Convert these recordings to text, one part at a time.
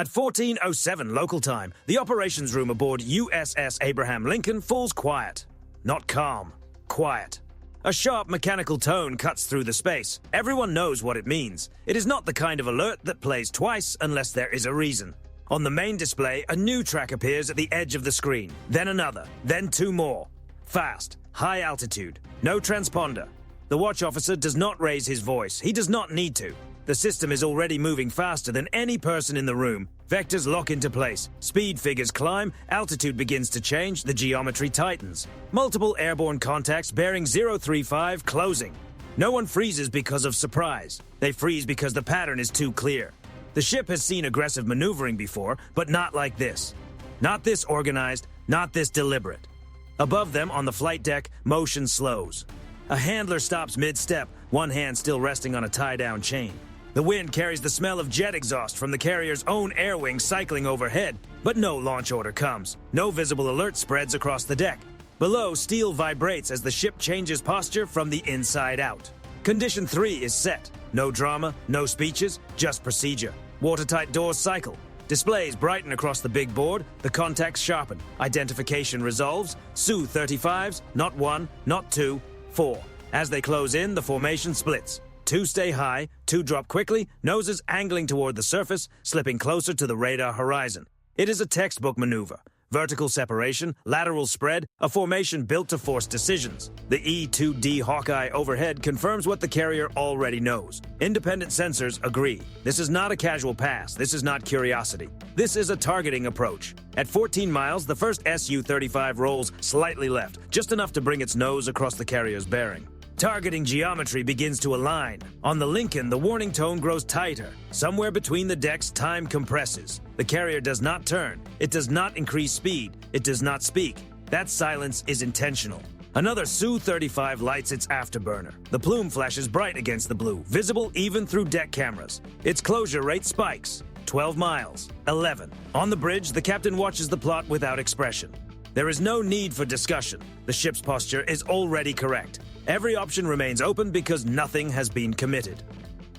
At 14:07 local time, the operations room aboard USS Abraham Lincoln falls quiet. Not calm, quiet. A sharp mechanical tone cuts through the space. Everyone knows what it means. It is not the kind of alert that plays twice unless there is a reason. On the main display, a new track appears at the edge of the screen. Then another, then two more. Fast, high altitude, no transponder. The watch officer does not raise his voice. He does not need to. The system is already moving faster than any person in the room. Vectors lock into place. Speed figures climb. Altitude begins to change. The geometry tightens. Multiple airborne contacts bearing 035 closing. No one freezes because of surprise. They freeze because the pattern is too clear. The ship has seen aggressive maneuvering before, but not like this. Not this organized, not this deliberate. Above them on the flight deck, motion slows. A handler stops mid-step, one hand still resting on a tie-down chain. The wind carries the smell of jet exhaust from the carrier's own air wing cycling overhead, but no launch order comes. No visible alert spreads across the deck. Below, steel vibrates as the ship changes posture from the inside out. Condition 3 is set. No drama, no speeches, just procedure. Watertight doors cycle. Displays brighten across the big board, the contacts sharpen. Identification resolves. Su-35s, not 1, not 2, 4. As they close in, the formation splits. 2 stay high, 2 drop quickly, noses angling toward the surface, slipping closer to the radar horizon. It is a textbook maneuver. Vertical separation, lateral spread, a formation built to force decisions. The E-2D Hawkeye overhead confirms what the carrier already knows. Independent sensors agree. This is not a casual pass. This is not curiosity. This is a targeting approach. At 14 miles, the first Su-35 rolls slightly left, just enough to bring its nose across the carrier's bearing. Targeting geometry begins to align. On the Lincoln, the warning tone grows tighter. Somewhere between the decks, time compresses. The carrier does not turn. It does not increase speed. It does not speak. That silence is intentional. Another Su-35 lights its afterburner. The plume flashes bright against the blue, visible even through deck cameras. Its closure rate spikes. 12 miles. 11. On the bridge, the captain watches the plot without expression. There is no need for discussion. The ship's posture is already correct. Every option remains open because nothing has been committed.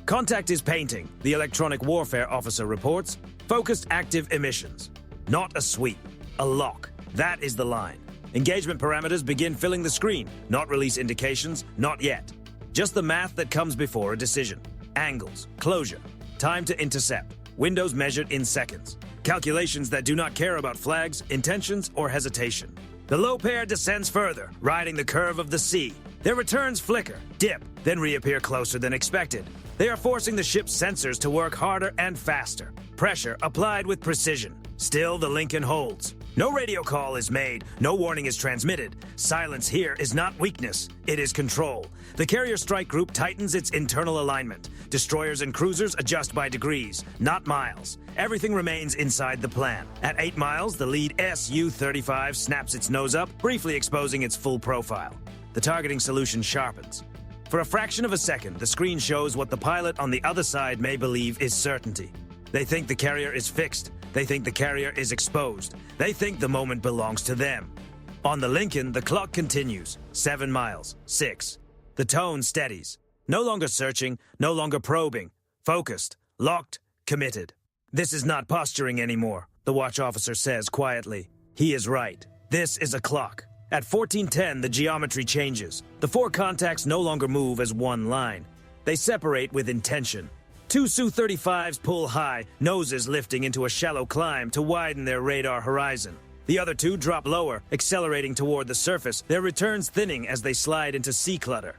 Contact is painting, the electronic warfare officer reports. Focused active emissions. Not a sweep, a lock. That is the line. Engagement parameters begin filling the screen. Not release indications, not yet. Just the math that comes before a decision. Angles, closure, time to intercept. Windows measured in seconds. Calculations that do not care about flags, intentions, or hesitation. The low pair descends further, riding the curve of the sea. Their returns flicker, dip, then reappear closer than expected. They are forcing the ship's sensors to work harder and faster. Pressure applied with precision. Still, the Lincoln holds. No radio call is made, no warning is transmitted. Silence here is not weakness, it is control. The carrier strike group tightens its internal alignment. Destroyers and cruisers adjust by degrees, not miles. Everything remains inside the plan. At 8 miles, the lead Su-35 snaps its nose up, briefly exposing its full profile. The targeting solution sharpens. For a fraction of a second, the screen shows what the pilot on the other side may believe is certainty. They think the carrier is fixed. They think the carrier is exposed. They think the moment belongs to them. On the Lincoln, the clock continues. 7 miles. 6. The tone steadies. No longer searching, no longer probing. Focused, locked, committed. This is not posturing anymore, the watch officer says quietly. He is right. This is a clock. At 14:10, the geometry changes. The 4 contacts no longer move as one line. They separate with intention. 2 Su-35s pull high, noses lifting into a shallow climb to widen their radar horizon. The other 2 drop lower, accelerating toward the surface, their returns thinning as they slide into sea clutter.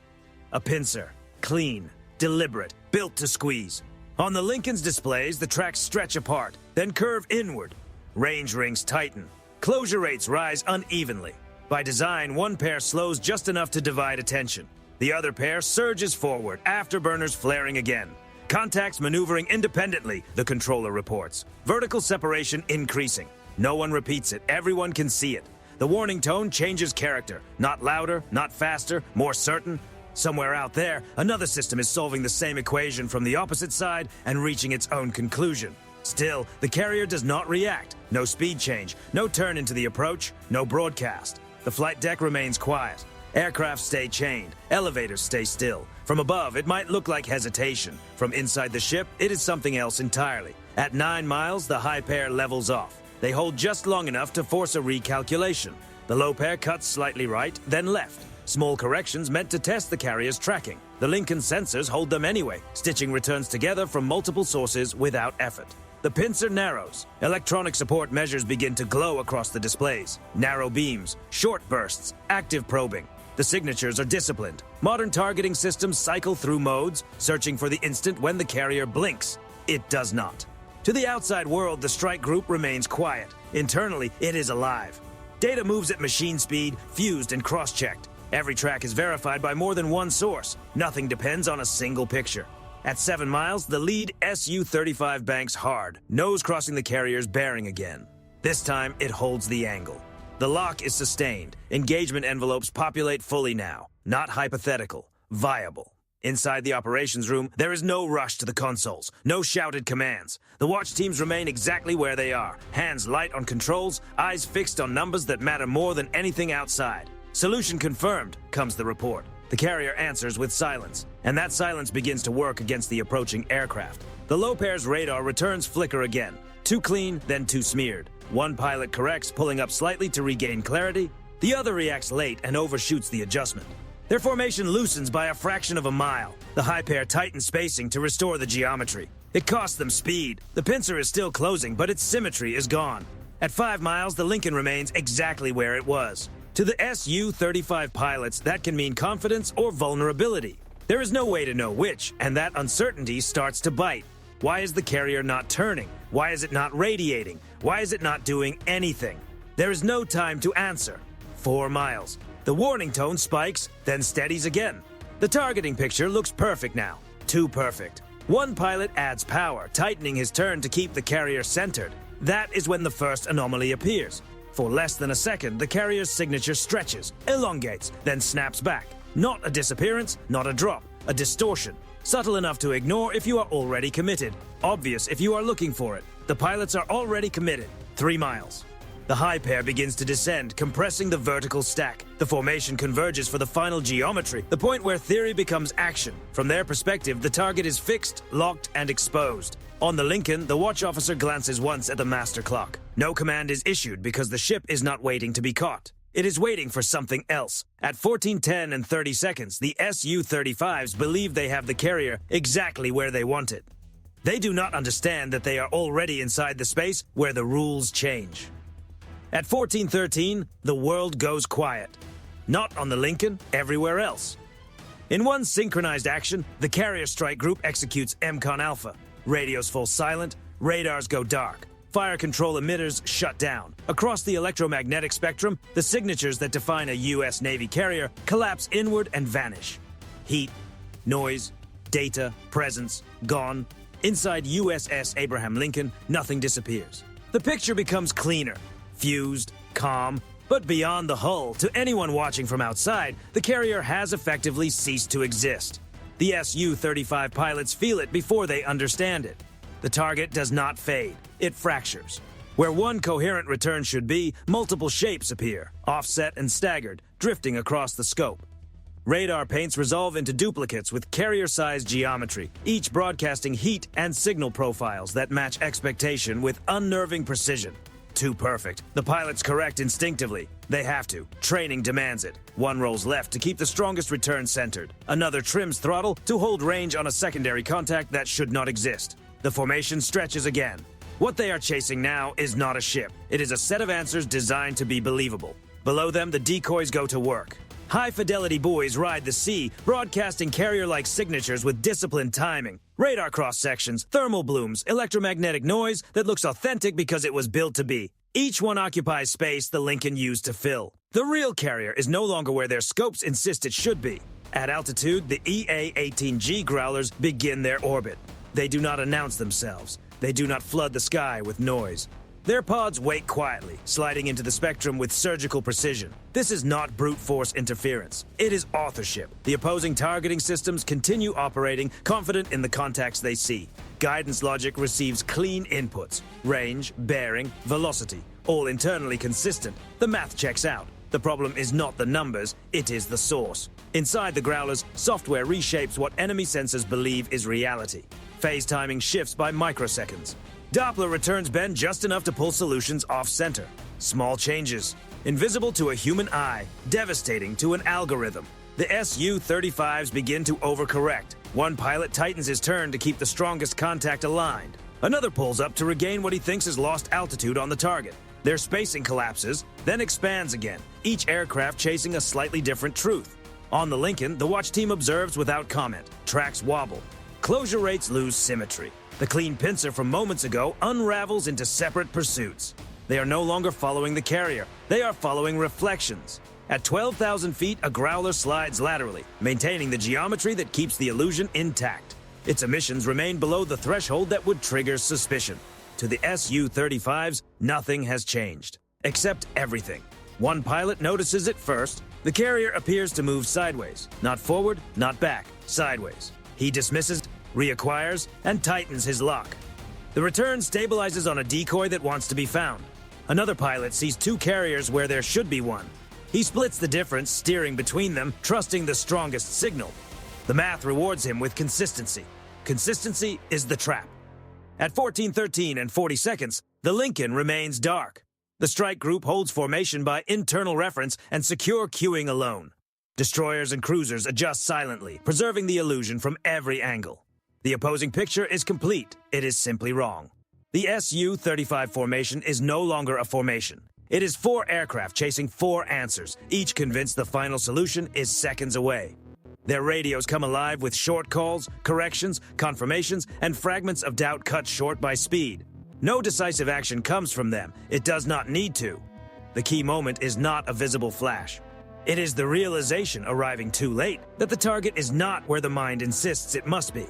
A pincer. Clean. Deliberate. Built to squeeze. On the Lincoln's displays, the tracks stretch apart, then curve inward. Range rings tighten. Closure rates rise unevenly. By design, one pair slows just enough to divide attention. The other pair surges forward, afterburners flaring again. Contacts maneuvering independently, the controller reports. Vertical separation increasing. No one repeats it, everyone can see it. The warning tone changes character. Not louder, not faster, more certain. Somewhere out there, another system is solving the same equation from the opposite side and reaching its own conclusion. Still, the carrier does not react. No speed change, no turn into the approach, no broadcast. The flight deck remains quiet. Aircraft stay chained. Elevators stay still. For From above, it might look like hesitation. From inside the ship, it is something else entirely. At 9 miles, the high pair levels off. They hold just long enough to force a recalculation. The low pair cuts slightly right, then left. Small corrections meant to test the carrier's tracking. The Lincoln sensors hold them anyway, stitching returns together from multiple sources without effort. The pincer narrows. Electronic support measures begin to glow across the displays. Narrow beams, short bursts, active probing. The signatures are disciplined. Modern targeting systems cycle through modes, searching for the instant when the carrier blinks. It does not. To the outside world, the strike group remains quiet. Internally, it is alive. Data moves at machine speed, fused and cross-checked. Every track is verified by more than one source. Nothing depends on a single picture. At 7 miles, the lead Su-35 banks hard, nose crossing the carrier's bearing again. This time, it holds the angle. The lock is sustained. Engagement envelopes populate fully now. Not hypothetical, viable. Inside the operations room, there is no rush to the consoles, no shouted commands. The watch teams remain exactly where they are, hands light on controls, eyes fixed on numbers that matter more than anything outside. Solution confirmed, comes the report. The carrier answers with silence, and that silence begins to work against the approaching aircraft. The low pair's radar returns flicker again. Too clean, then too smeared. One pilot corrects, pulling up slightly to regain clarity. The other reacts late and overshoots the adjustment. Their formation loosens by a fraction of a mile. The high pair tightens spacing to restore the geometry. It costs them speed. The pincer is still closing, but its symmetry is gone. At 5 miles, the Lincoln remains exactly where it was. To the Su-35 pilots, that can mean confidence or vulnerability. There is no way to know which, and that uncertainty starts to bite. Why is the carrier not turning? Why is it not radiating? Why is it not doing anything? There is no time to answer. 4 miles. The warning tone spikes, then steadies again. The targeting picture looks perfect now. Too perfect. One pilot adds power, tightening his turn to keep the carrier centered. That is when the first anomaly appears. For less than a second, the carrier's signature stretches, elongates, then snaps back. Not a disappearance, not a drop, a distortion. Subtle enough to ignore if you are already committed. Obvious if you are looking for it. The pilots are already committed. 3 miles. The high pair begins to descend, compressing the vertical stack. The formation converges for the final geometry, the point where theory becomes action. From their perspective, the target is fixed, locked, and exposed. On the Lincoln, the watch officer glances once at the master clock. No command is issued because the ship is not waiting to be caught. It is waiting for something else. At 14:10 and 30 seconds, the Su-35s believe they have the carrier exactly where they want it. They do not understand that they are already inside the space where the rules change. At 14:13, the world goes quiet. Not on the Lincoln, everywhere else. In one synchronized action, the carrier strike group executes MCON Alpha. Radios fall silent, radars go dark. Fire control emitters shut down. Across the electromagnetic spectrum, the signatures that define a U.S. Navy carrier collapse inward and vanish. Heat, noise, data, presence, gone. Inside USS Abraham Lincoln, nothing disappears. The picture becomes cleaner, fused, calm, but beyond the hull, to anyone watching from outside, the carrier has effectively ceased to exist. The Su-35 pilots feel it before they understand it. The target does not fade, it fractures. Where one coherent return should be, multiple shapes appear, offset and staggered, drifting across the scope. Radar paints resolve into duplicates with carrier-sized geometry, each broadcasting heat and signal profiles that match expectation with unnerving precision. Too perfect. The pilots correct instinctively. They have to. Training demands it. One rolls left to keep the strongest return centered. Another trims throttle to hold range on a secondary contact that should not exist. The formation stretches again. What they are chasing now is not a ship. It is a set of answers designed to be believable. Below them, the decoys go to work. High-fidelity buoys ride the sea, broadcasting carrier-like signatures with disciplined timing. Radar cross-sections, thermal blooms, electromagnetic noise that looks authentic because it was built to be. Each one occupies space the Lincoln used to fill. The real carrier is no longer where their scopes insist it should be. At altitude, the EA-18G growlers begin their orbit. They do not announce themselves. They do not flood the sky with noise. Their pods wait quietly, sliding into the spectrum with surgical precision. This is not brute force interference. It is authorship. The opposing targeting systems continue operating, confident in the contacts they see. Guidance logic receives clean inputs. Range, bearing, velocity, all internally consistent. The math checks out. The problem is not the numbers, it is the source. Inside the Growlers, software reshapes what enemy sensors believe is reality. Phase timing shifts by microseconds. Doppler returns bend just enough to pull solutions off-center. Small changes. Invisible to a human eye, devastating to an algorithm. The Su-35s begin to overcorrect. One pilot tightens his turn to keep the strongest contact aligned. Another pulls up to regain what he thinks is lost altitude on the target. Their spacing collapses, then expands again, each aircraft chasing a slightly different truth. On the Lincoln, the watch team observes without comment. Tracks wobble. Closure rates lose symmetry. The clean pincer from moments ago unravels into separate pursuits. They are no longer following the carrier. They are following reflections. At 12,000 feet, a Growler slides laterally, maintaining the geometry that keeps the illusion intact. Its emissions remain below the threshold that would trigger suspicion. To the Su-35s, nothing has changed. Except everything. One pilot notices it first. The carrier appears to move sideways. Not forward, not back. Sideways. He dismisses, reacquires, and tightens his lock. The return stabilizes on a decoy that wants to be found. Another pilot sees two carriers where there should be one. He splits the difference, steering between them, trusting the strongest signal. The math rewards him with consistency. Consistency is the trap. At 14:13 and 40 seconds, the Lincoln remains dark. The strike group holds formation by internal reference and secure queuing alone. Destroyers and cruisers adjust silently, preserving the illusion from every angle. The opposing picture is complete. It is simply wrong. The Su-35 formation is no longer a formation. It is 4 aircraft chasing 4 answers, each convinced the final solution is seconds away. Their radios come alive with short calls, corrections, confirmations, and fragments of doubt cut short by speed. No decisive action comes from them. It does not need to. The key moment is not a visible flash. It is the realization, arriving too late, that the target is not where the mind insists it must be.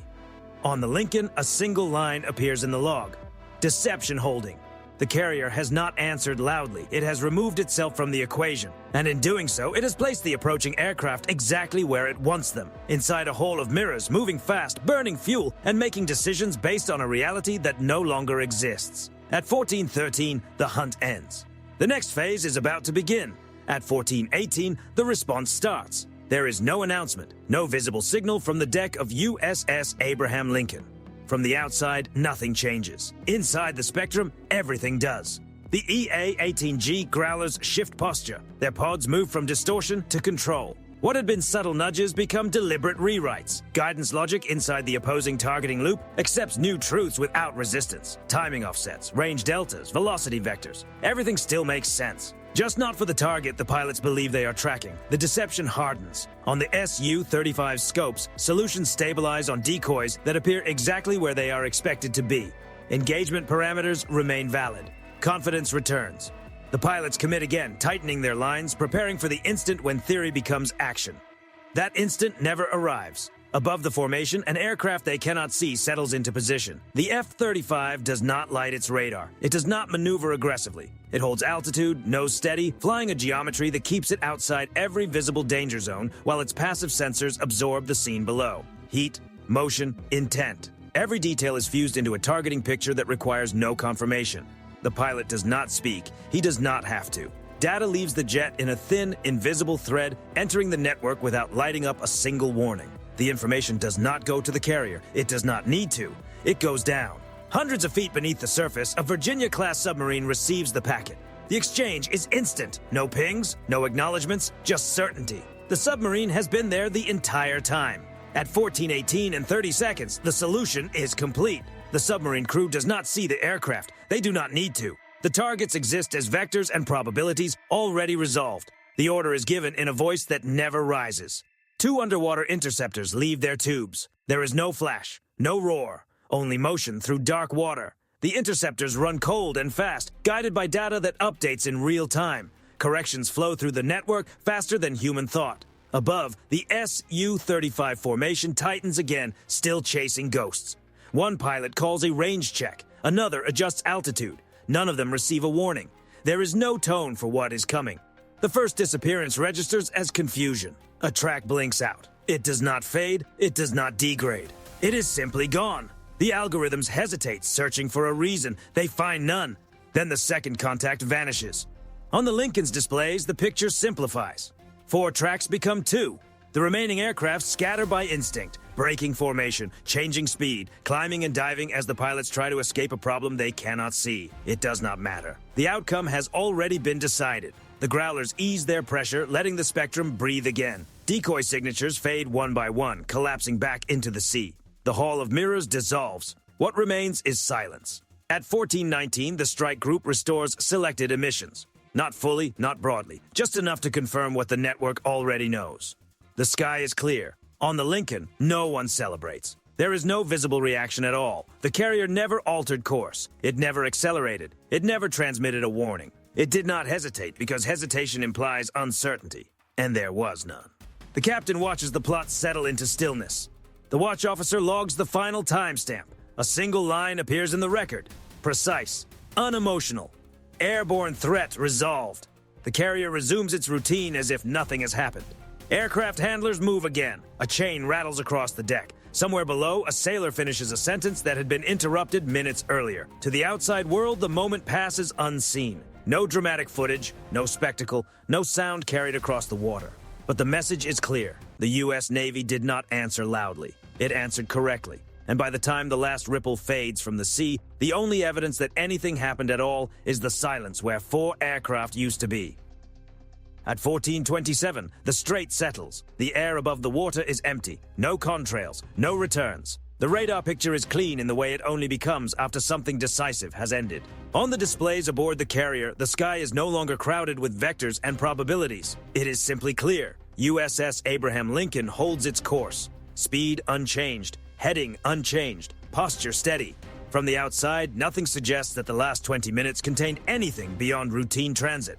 On the Lincoln, a single line appears in the log. Deception holding. The carrier has not answered loudly. It has removed itself from the equation, and in doing so, it has placed the approaching aircraft exactly where it wants them, inside a hole of mirrors, moving fast, burning fuel, and making decisions based on a reality that no longer exists. At 14:13, the hunt ends. The next phase is about to begin. At 14:18, the response starts. There is no announcement, no visible signal from the deck of USS Abraham Lincoln. From the outside, nothing changes. Inside the spectrum, everything does. The EA-18G Growlers shift posture. Their pods move from distortion to control. What had been subtle nudges become deliberate rewrites. Guidance logic inside the opposing targeting loop accepts new truths without resistance. Timing offsets, range deltas, velocity vectors. Everything still makes sense. Just not for the target the pilots believe they are tracking. The deception hardens. On the Su-35 scopes, solutions stabilize on decoys that appear exactly where they are expected to be. Engagement parameters remain valid. Confidence returns. The pilots commit again, tightening their lines, preparing for the instant when theory becomes action. That instant never arrives. Above the formation, an aircraft they cannot see settles into position. The F-35 does not light its radar. It does not maneuver aggressively. It holds altitude, nose steady, flying a geometry that keeps it outside every visible danger zone while its passive sensors absorb the scene below. Heat, motion, intent. Every detail is fused into a targeting picture that requires no confirmation. The pilot does not speak. He does not have to. Data leaves the jet in a thin, invisible thread, entering the network without lighting up a single warning. The information does not go to the carrier. It does not need to. It goes down. Hundreds of feet beneath the surface, a Virginia-class submarine receives the packet. The exchange is instant. No pings, no acknowledgements, just certainty. The submarine has been there the entire time. At 14:18 and 30 seconds, the solution is complete. The submarine crew does not see the aircraft. They do not need to. The targets exist as vectors and probabilities already resolved. The order is given in a voice that never rises. 2 underwater interceptors leave their tubes. There is no flash, no roar, only motion through dark water. The interceptors run cold and fast, guided by data that updates in real time. Corrections flow through the network faster than human thought. Above, the Su-35 formation tightens again, still chasing ghosts. One pilot calls a range check. Another adjusts altitude. None of them receive a warning. There is no tone for what is coming. The first disappearance registers as confusion. A track blinks out. It does not fade. It does not degrade. It is simply gone. The algorithms hesitate, searching for a reason. They find none. Then the second contact vanishes. On the Lincoln's displays, the picture simplifies. 4 tracks become 2. The remaining aircraft scatter by instinct, braking formation, changing speed, climbing and diving as the pilots try to escape a problem they cannot see. It does not matter. The outcome has already been decided. The Growlers ease their pressure, letting the spectrum breathe again. Decoy signatures fade one by one, collapsing back into the sea. The Hall of Mirrors dissolves. What remains is silence. At 1419, the strike group restores selected emissions. Not fully, not broadly, just enough to confirm what the network already knows. The sky is clear. On the Lincoln, no one celebrates. There is no visible reaction at all. The carrier never altered course. It never accelerated. It never transmitted a warning. It did not hesitate because hesitation implies uncertainty, and there was none. The captain watches the plot settle into stillness. The watch officer logs the final timestamp. A single line appears in the record. Precise, unemotional. Airborne threat resolved. The carrier resumes its routine as if nothing has happened. Aircraft handlers move again. A chain rattles across the deck. Somewhere below, a sailor finishes a sentence that had been interrupted minutes earlier. To the outside world, the moment passes unseen. No dramatic footage, no spectacle, no sound carried across the water. But the message is clear. The U.S. Navy did not answer loudly. It answered correctly. And by the time the last ripple fades from the sea, the only evidence that anything happened at all is the silence where 4 aircraft used to be. At 1427, the strait settles. The air above the water is empty. No contrails, no returns. The radar picture is clean in the way it only becomes after something decisive has ended. On the displays aboard the carrier, the sky is no longer crowded with vectors and probabilities. It is simply clear. USS Abraham Lincoln holds its course. Speed unchanged. Heading unchanged, posture steady. From the outside, nothing suggests that the last 20 minutes contained anything beyond routine transit.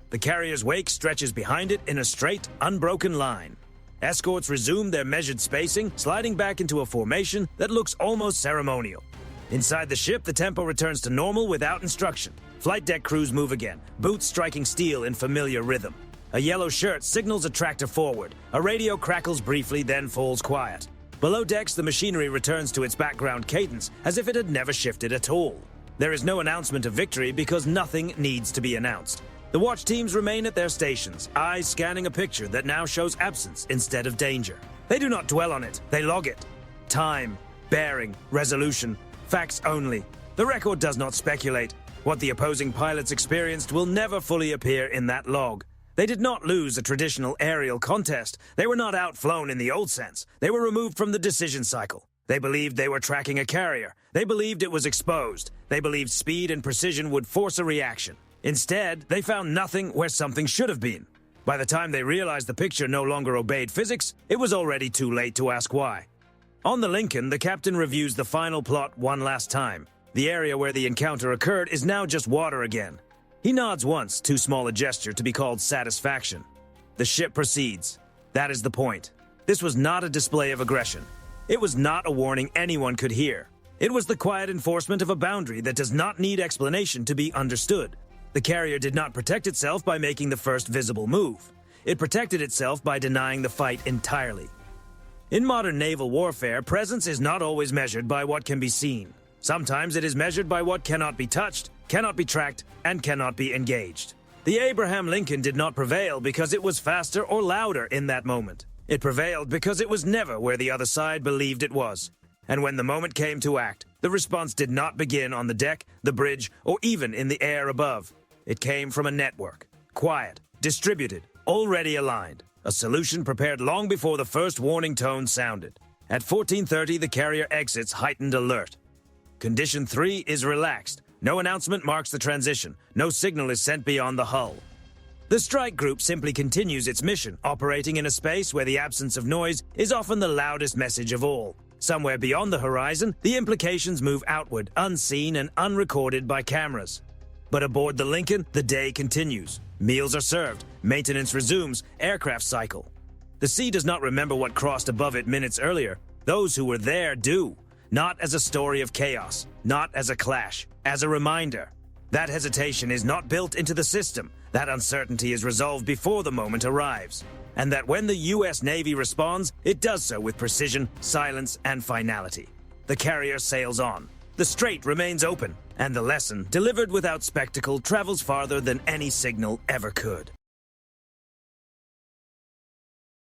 The carrier's wake stretches behind it in a straight, unbroken line. Escorts resume their measured spacing, sliding back into a formation that looks almost ceremonial. Inside the ship, the tempo returns to normal without instruction. Flight deck crews move again, boots striking steel in familiar rhythm. A yellow shirt signals a tractor forward. A radio crackles briefly, then falls quiet. Below decks, the machinery returns to its background cadence, as if it had never shifted at all. There is no announcement of victory because nothing needs to be announced. The watch teams remain at their stations, eyes scanning a picture that now shows absence instead of danger. They do not dwell on it, they log it. Time, bearing, resolution, facts only. The record does not speculate. What the opposing pilots experienced will never fully appear in that log. They did not lose a traditional aerial contest. They were not outflown in the old sense. They were removed from the decision cycle. They believed they were tracking a carrier. They believed it was exposed. They believed speed and precision would force a reaction. Instead, they found nothing where something should have been. By the time they realized the picture no longer obeyed physics, it was already too late to ask why. On the Lincoln, the captain reviews the final plot one last time. The area where the encounter occurred is now just water again. He nods once, too small a gesture to be called satisfaction. The ship proceeds. That is the point. This was not a display of aggression. It was not a warning anyone could hear. It was the quiet enforcement of a boundary that does not need explanation to be understood. The carrier did not protect itself by making the first visible move. It protected itself by denying the fight entirely. In modern naval warfare, presence is not always measured by what can be seen. Sometimes it is measured by what cannot be touched, cannot be tracked, and cannot be engaged. The Abraham Lincoln did not prevail because it was faster or louder in that moment. It prevailed because it was never where the other side believed it was. And when the moment came to act, the response did not begin on the deck, the bridge, or even in the air above. It came from a network, quiet, distributed, already aligned. A solution prepared long before the first warning tone sounded. At 14:30, the carrier exits heightened alert. Condition 3 is relaxed. No announcement marks the transition. No signal is sent beyond the hull. The strike group simply continues its mission, operating in a space where the absence of noise is often the loudest message of all. Somewhere beyond the horizon, the implications move outward, unseen and unrecorded by cameras. But aboard the Lincoln, the day continues. Meals are served, maintenance resumes, aircraft cycle. The sea does not remember what crossed above it minutes earlier. Those who were there do. Not as a story of chaos, not as a clash, as a reminder. That hesitation is not built into the system. That uncertainty is resolved before the moment arrives. And that when the U.S. Navy responds, it does so with precision, silence, and finality. The carrier sails on. The strait remains open, and the lesson, delivered without spectacle, travels farther than any signal ever could.